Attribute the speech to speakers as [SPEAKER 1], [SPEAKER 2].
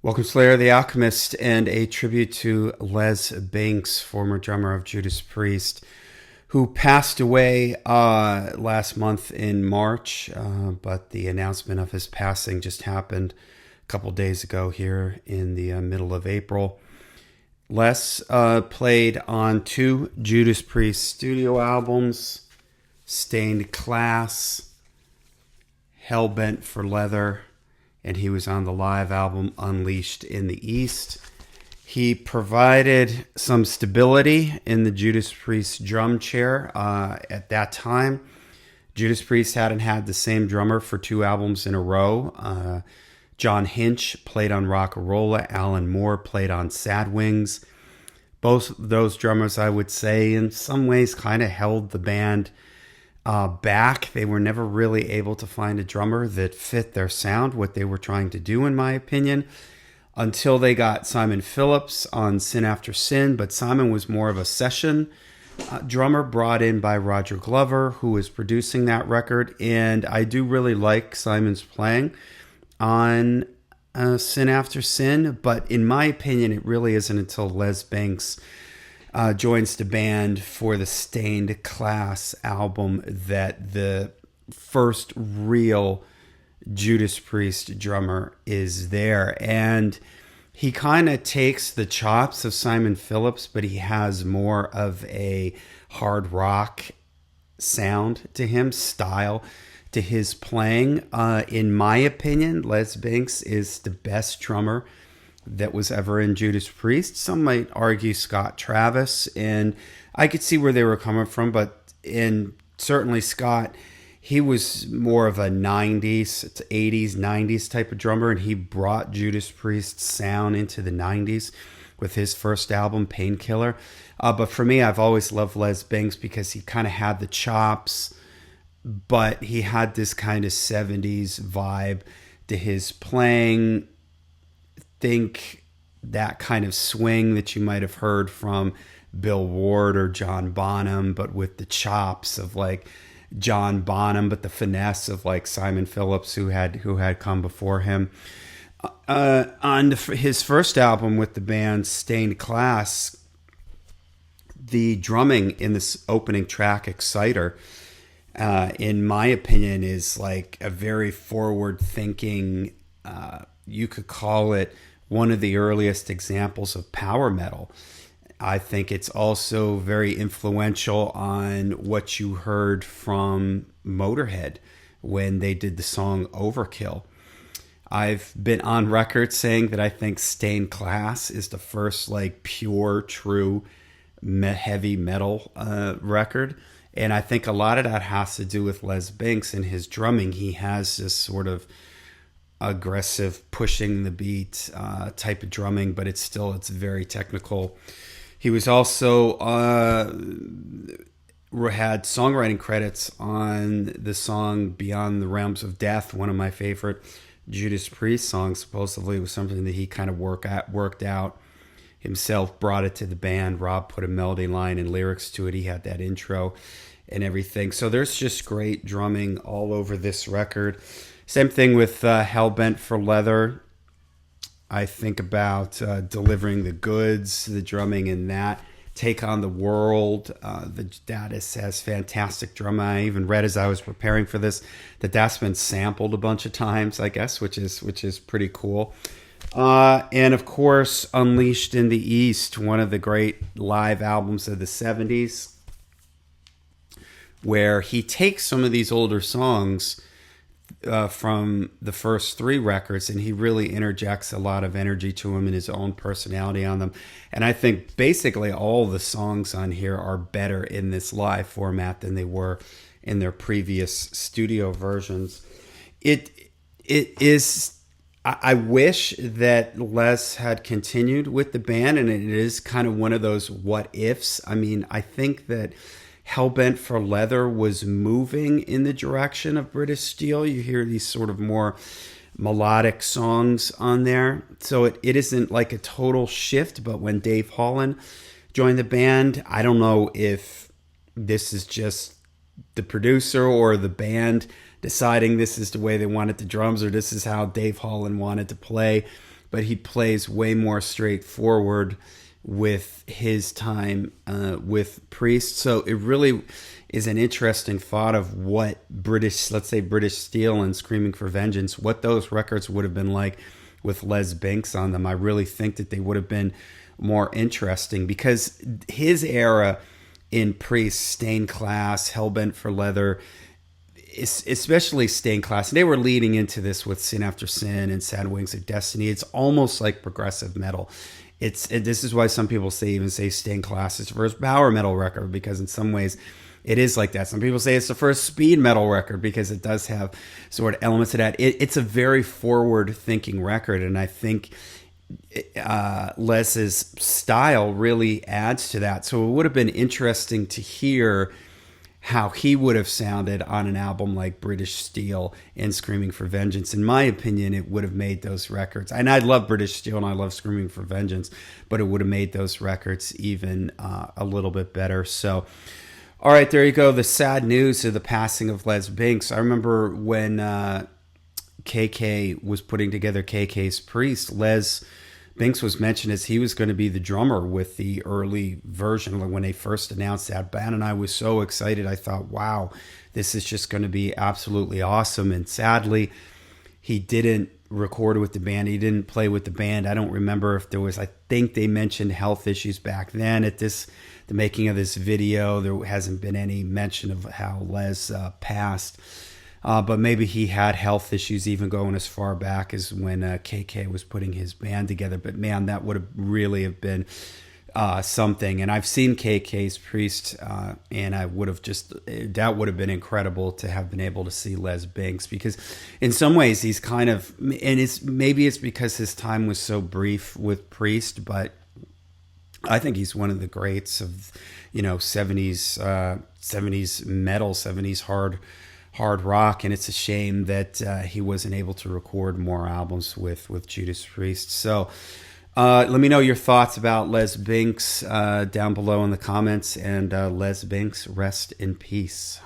[SPEAKER 1] Welcome, Slayer the Alchemist, and a tribute to Les Binks, former drummer of Judas Priest, who passed away last month in March, but the announcement of his passing just happened a couple days ago here in the middle of April. Les played on two Judas Priest studio albums, Stained Class, Hellbent for Leather, and he was on the live album Unleashed in the East. He provided some stability in the Judas Priest drum chair at that time. Judas Priest hadn't had the same drummer for two albums in a row. John Hinch played on Rock-A-Rolla. Alan Moore played on Sad Wings. Both those drummers, I would say, in some ways kind of held the band back. They were never really able to find a drummer that fit their sound, what they were trying to do, in my opinion, until they got Simon Phillips on Sin After Sin. But Simon was more of a session drummer brought in by Roger Glover, who was producing that record. And I do really like Simon's playing on Sin After Sin. But in my opinion, it really isn't until Les Binks joins the band for the Stained Class album that the first real Judas Priest drummer is there. And he kind of takes the chops of Simon Phillips, but he has more of a hard rock sound to him, style to his playing. In my opinion, Les Binks is the best drummer that was ever in Judas Priest. Some might argue Scott Travis, and I could see where they were coming from, but certainly Scott, he was more of a 90s, 80s, 90s type of drummer, and he brought Judas Priest's sound into the 90s with his first album, Painkiller. But for me, I've always loved Les Binks because he kind of had the chops, but he had this kind of 70s vibe to his playing. Think that kind of swing that you might have heard from Bill Ward or John Bonham, but with the chops of like John Bonham, but the finesse of like Simon Phillips, who had come before him. On his first album with the band, Stained Class, the drumming in this opening track, Exciter, in my opinion, is like a very forward-thinking. You could call it one of the earliest examples of power metal. I think it's also very influential on what you heard from Motorhead when they did the song Overkill. I've been on record saying that I think Stained Class is the first like pure, true heavy metal record. And I think a lot of that has to do with Les Binks and his drumming. He has this sort of aggressive, pushing the beat type of drumming, but it's very technical. He was also had songwriting credits on the song Beyond the Realms of Death, one of my favorite Judas Priest songs. Supposedly it was something that he kind of worked out himself, brought it to the band. Rob put a melody line and lyrics to it. He had that intro and everything. So there's just great drumming all over this record. Same thing with Hellbent for Leather. I think about Delivering the Goods, the drumming in that. Take on the World. That has fantastic drumming. I even read as I was preparing for this that that's been sampled a bunch of times, I guess, which is pretty cool. And of course, Unleashed in the East, one of the great live albums of the 70s, where he takes some of these older songs from the first three records, and he really interjects a lot of energy to him and his own personality on them. And I think basically all the songs on here are better in this live format than they were in their previous studio versions. It is. I wish that Les had continued with the band, and it is kind of one of those what ifs. I mean, I think that Hellbent for Leather was moving in the direction of British Steel. You hear these sort of more melodic songs on there. So it isn't like a total shift, but when Dave Holland joined the band, I don't know if this is just the producer or the band deciding this is the way they wanted the drums, or this is how Dave Holland wanted to play. but he plays way more straightforward with his time with Priest. So it really is an interesting thought of what let's say British Steel and Screaming for Vengeance, what those records would have been like with Les Binks on them. I really think that they would have been more interesting, because his era in Priest, Stained Class, Hellbent for Leather, especially Stained Class, and they were leading into this with Sin After Sin and Sad Wings of Destiny. It's almost like progressive metal. This is why some people say Stained Class is the first power metal record, because in some ways it is like that. Some people say it's the first speed metal record because it does have sort of elements of that. It's a very forward-thinking record, and I think Les's style really adds to that. So it would have been interesting to hear how he would have sounded on an album like British Steel and Screaming for Vengeance. In my opinion, it would have made those records, and I love British Steel and I love Screaming for Vengeance, but it would have made those records even a little bit better. So, all right, there you go. The sad news of the passing of Les Binks. I remember when KK was putting together KK's Priest, Les Binks was mentioned as he was going to be the drummer with the early version when they first announced that band, and I was so excited. I thought, wow, this is just going to be absolutely awesome. And sadly, he didn't record with the band. He didn't play with the band. I don't remember if there was, I think they mentioned health issues back then at the making of this video. There hasn't been any mention of how Les passed. But maybe he had health issues even going as far back as when KK was putting his band together. But man, that would have really have been something. And I've seen KK's Priest, and that would have been incredible to have been able to see Les Binks, because in some ways he's kind of, and maybe it's because his time was so brief with Priest, but I think he's one of the greats of, 70s metal, 70s hard rock, and it's a shame that he wasn't able to record more albums with Judas Priest. So let me know your thoughts about Les Binks down below in the comments, and Les Binks, rest in peace.